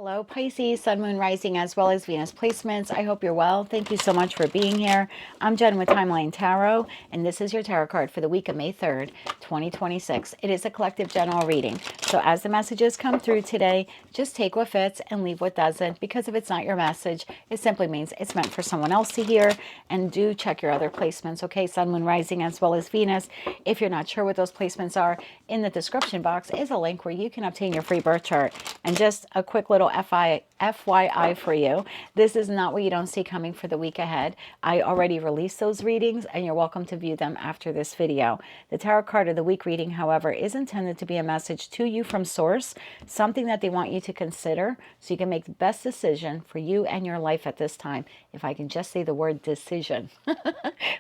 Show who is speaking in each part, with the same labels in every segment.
Speaker 1: Hello, Pisces, Sun, Moon, Rising, as well as Venus placements. I hope you're well. Thank you so much for being here. I'm Jen with Timeline Tarot, and this is your tarot card for the week of May 3rd, 2026. It is a collective general reading. So as the messages come through today, just take what fits and leave what doesn't, because if it's not your message, it simply means it's meant for someone else to hear. And do check your other placements, okay? Sun, Moon, Rising, as well as Venus. If you're not sure what those placements are, in the description box is a link where you can obtain your free birth chart. And just a quick little FYI for you. This is not what you don't see coming for the week ahead. I already released those readings, and you're welcome to view them after this video. The tarot card of the week reading, however, is intended to be a message to you from source, something that they want you to consider so you can make the best decision for you and your life at this time. If I can just say the word decision.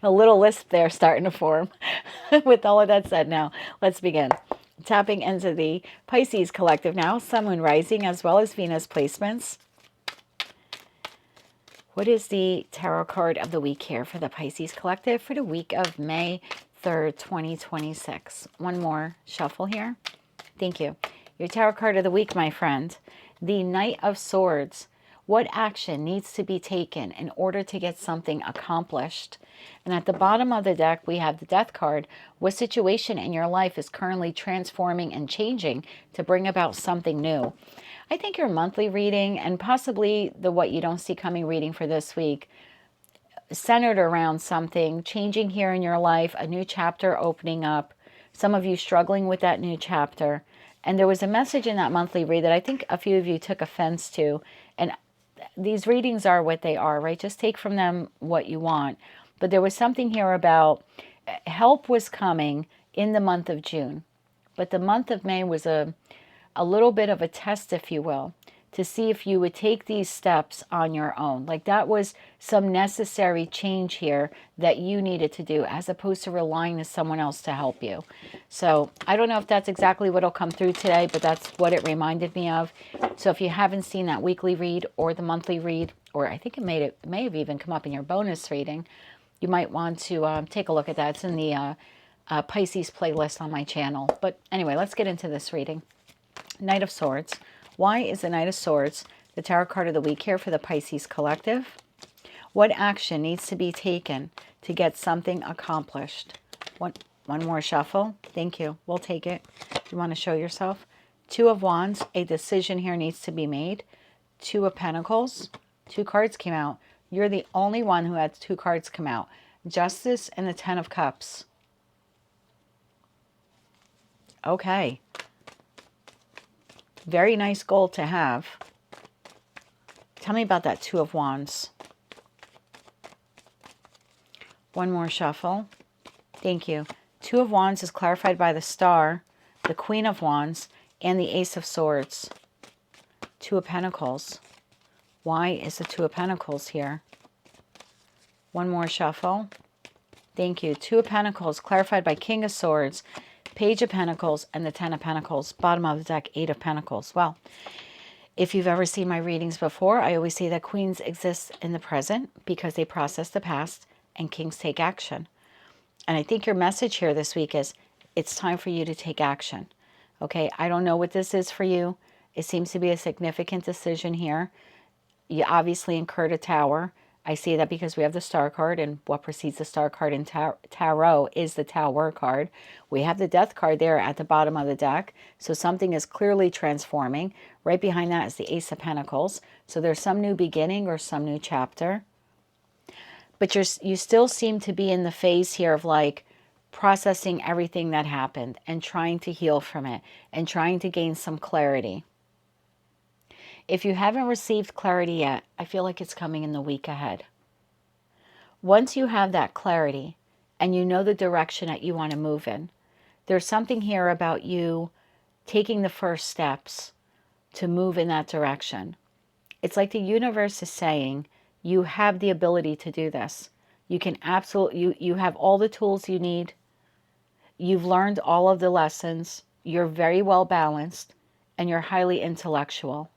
Speaker 1: A little lisp there starting to form. With all of that said, now let's begin. Tapping into the Pisces collective now, Sun, Moon, Rising, as well as Venus placements. What is the tarot card of the week here for the Pisces collective for the week of May 3rd, 2026? One more shuffle here. Thank you. Your tarot card of the week, my friend, the Knight of Swords. What action needs to be taken in order to get something accomplished? And at the bottom of the deck, we have the Death card. What situation in your life is currently transforming and changing to bring about something new? I think your monthly reading and possibly the What You Don't See Coming reading for this week centered around something changing here in your life, a new chapter opening up, some of you struggling with that new chapter. And there was a message in that monthly read that I think a few of you took offense to. And these readings are what they are, right? Just take from them what you want. But there was something here about help was coming in the month of June. But the month of May was a little bit of a test, if you will, to see if you would take these steps on your own. Like that was some necessary change here that you needed to do, as opposed to relying on someone else to help you. So I don't know if that's exactly what will come through today, but that's what it reminded me of. So if you haven't seen that weekly read or the monthly read, or I think it may have even come up in your bonus reading, you might want to take a look at that. It's in the Pisces playlist on my channel. But anyway, let's get into this reading. Knight of Swords. Why is the Knight of Swords the tarot card of the week here for the Pisces collective? What action needs to be taken to get something accomplished? One more shuffle. Thank you. We'll take it. You want to show yourself? Two of Wands. A decision here needs to be made. Two of Pentacles. Two cards came out. You're the only one who had two cards come out. Justice and the Ten of Cups. Okay. Very nice goal to have. Tell me about that Two of Wands. One more shuffle. Thank you. Two of Wands is clarified by the Star, the Queen of Wands, and the Ace of Swords. Two of Pentacles. Why is the Two of Pentacles here? One more shuffle. Thank you. Two of Pentacles clarified by King of Swords, Page of Pentacles, and the Ten of Pentacles. Bottom of the deck, Eight of Pentacles. Well, if you've ever seen my readings before, I always say that queens exist in the present because they process the past, and kings take action. And I think your message here this week is it's time for you to take action. Okay, I don't know what this is for you. It seems to be a significant decision here. You obviously incurred a tower. I see that because we have the Star card, and what precedes the Star card in tarot is the Tower card. We have the Death card there at the bottom of the deck. So something is clearly transforming. Right behind that is the Ace of Pentacles. So there's some new beginning or some new chapter. But you still seem to be in the phase here of like processing everything that happened and trying to heal from it and trying to gain some clarity. If you haven't received clarity yet, I feel like it's coming in the week ahead. Once you have that clarity and you know the direction that you want to move in, there's something here about you taking the first steps to move in that direction. It's like the universe is saying, you have the ability to do this. You can absolutely, you have all the tools you need. You've learned all of the lessons. You're very well balanced and you're highly intellectual.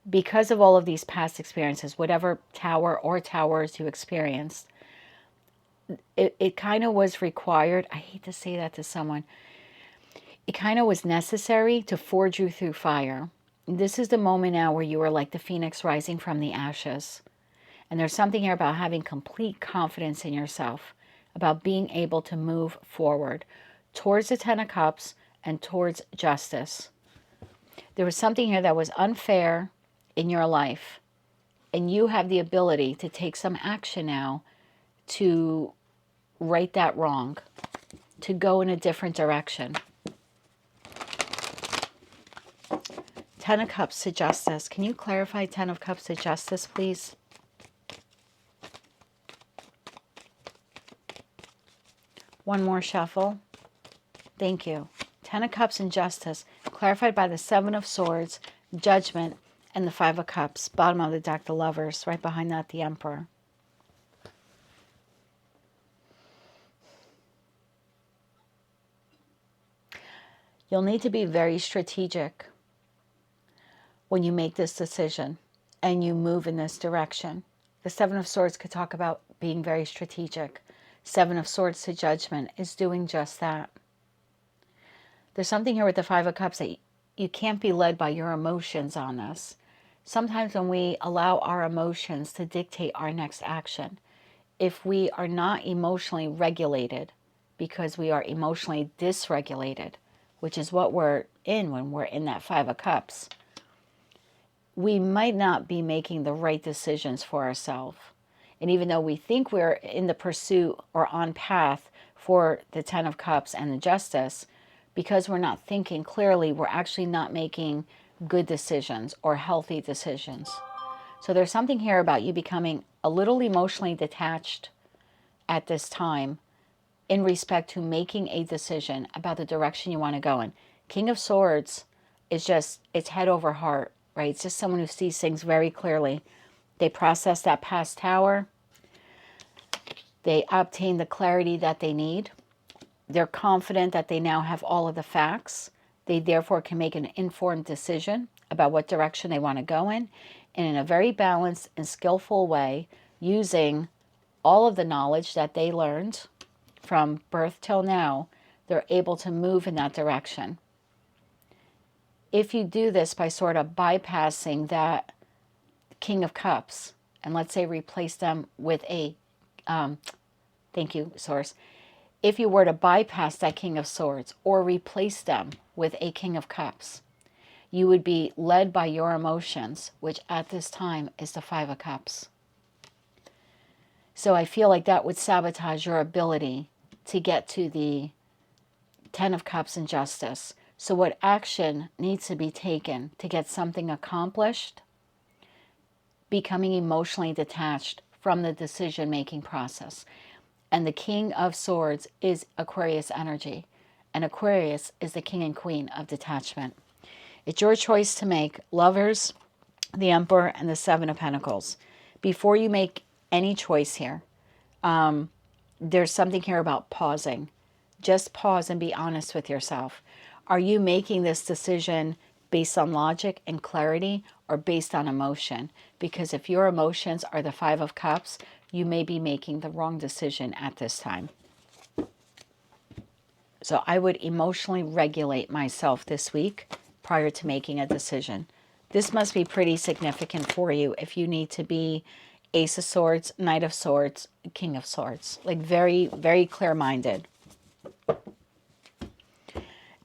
Speaker 1: Because of all of these past experiences, whatever tower or towers you experienced, it kind of was required. I hate to say that to someone. It kind of was necessary to forge you through fire. This is the moment now where you are like the phoenix rising from the ashes. And there's something here about having complete confidence in yourself, about being able to move forward towards the Ten of Cups and towards justice. There was something here that was unfair in your life, and you have the ability to take some action now to right that wrong, to go in a different direction. Ten of Cups to justice. Can you clarify Ten of Cups to justice, please? One more shuffle. Thank you. Ten of Cups and justice, clarified by the Seven of Swords, Judgment, and the Five of Cups. Bottom of the deck, the Lovers. Right behind that, the Emperor. You'll need to be very strategic when you make this decision and you move in this direction. The Seven of Swords could talk about being very strategic. Seven of Swords to Judgment is doing just that. There's something here with the Five of Cups that you can't be led by your emotions on this. Sometimes when we allow our emotions to dictate our next action, if we are not emotionally regulated because we are emotionally dysregulated, which is what we're in when we're in that Five of Cups, we might not be making the right decisions for ourselves. And even though we think we're in the pursuit or on path for the Ten of Cups and the Justice, because we're not thinking clearly, we're actually not making good decisions or healthy decisions. So there's something here about you becoming a little emotionally detached at this time in respect to making a decision about the direction you want to go in. King of Swords is just, it's head over heart, right? It's just someone who sees things very clearly. They process that past tower. They obtain the clarity that they need. They're confident that they now have all of the facts. They therefore can make an informed decision about what direction they want to go in, and in a very balanced and skillful way, using all of the knowledge that they learned from birth till now, they're able to move in that direction. If you do this by sort of bypassing that King of Cups, and let's say replace them with a, thank you, Source. If you were to bypass that King of Swords or replace them with a King of Cups, you would be led by your emotions, which at this time is the Five of Cups. So I feel like that would sabotage your ability to get to the Ten of Cups and Justice. So what action needs to be taken to get something accomplished? Becoming emotionally detached from the decision-making process. And the King of Swords is Aquarius energy. And Aquarius is the king and queen of detachment. It's your choice to make Lovers, the Emperor, and the Seven of Pentacles. Before you make any choice here, there's something here about pausing. Just pause and be honest with yourself. Are you making this decision based on logic and clarity or based on emotion? Because if your emotions are the Five of Cups, you may be making the wrong decision at this time. So I would emotionally regulate myself this week prior to making a decision. This must be pretty significant for you if you need to be Ace of Swords, Knight of Swords, King of Swords. Like very, very clear-minded.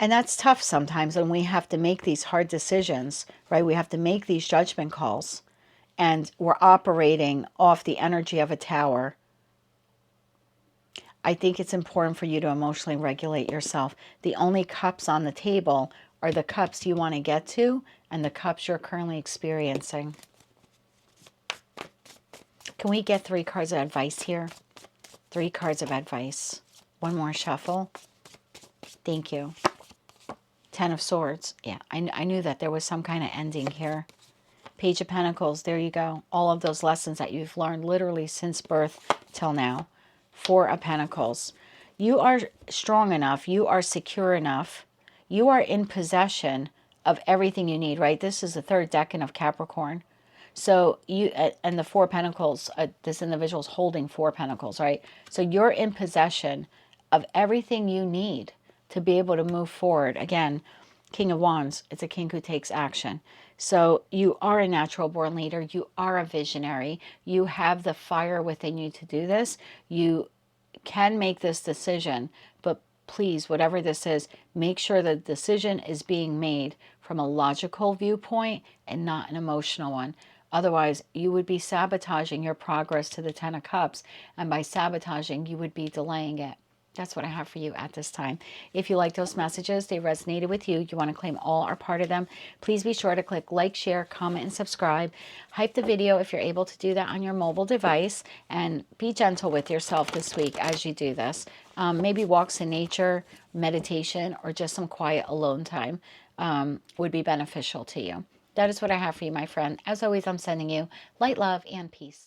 Speaker 1: And that's tough sometimes when we have to make these hard decisions, right? We have to make these judgment calls. And we're operating off the energy of a tower. I think it's important for you to emotionally regulate yourself. The only cups on the table are the cups you want to get to and the cups you're currently experiencing. Can we get 3 cards of advice here? 3 cards of advice. One more shuffle. Thank you. Ten of Swords. Yeah, I knew that there was some kind of ending here. Page of Pentacles, there you go. All of those lessons that you've learned literally since birth till now. 4 of Pentacles. You are strong enough. You are secure enough. You are in possession of everything you need, right? This is the 3rd decan of Capricorn. So you, and the 4 Pentacles, this individual's holding 4 Pentacles, right? So you're in possession of everything you need to be able to move forward. Again, King of Wands, it's a king who takes action. So you are a natural born leader. You are a visionary. You have the fire within you to do this. You can make this decision, but please, whatever this is, make sure the decision is being made from a logical viewpoint and not an emotional one. Otherwise, you would be sabotaging your progress to the Ten of Cups. And by sabotaging, you would be delaying it. That's what I have for you at this time. If you like those messages, they resonated with you, you want to claim all or part of them, please be sure to click like, share, comment, and subscribe. Hype the video if you're able to do that on your mobile device. And be gentle with yourself this week as you do this. Maybe walks in nature, meditation, or just some quiet alone time would be beneficial to you. That is what I have for you, my friend. As always, I'm sending you light, love, and peace.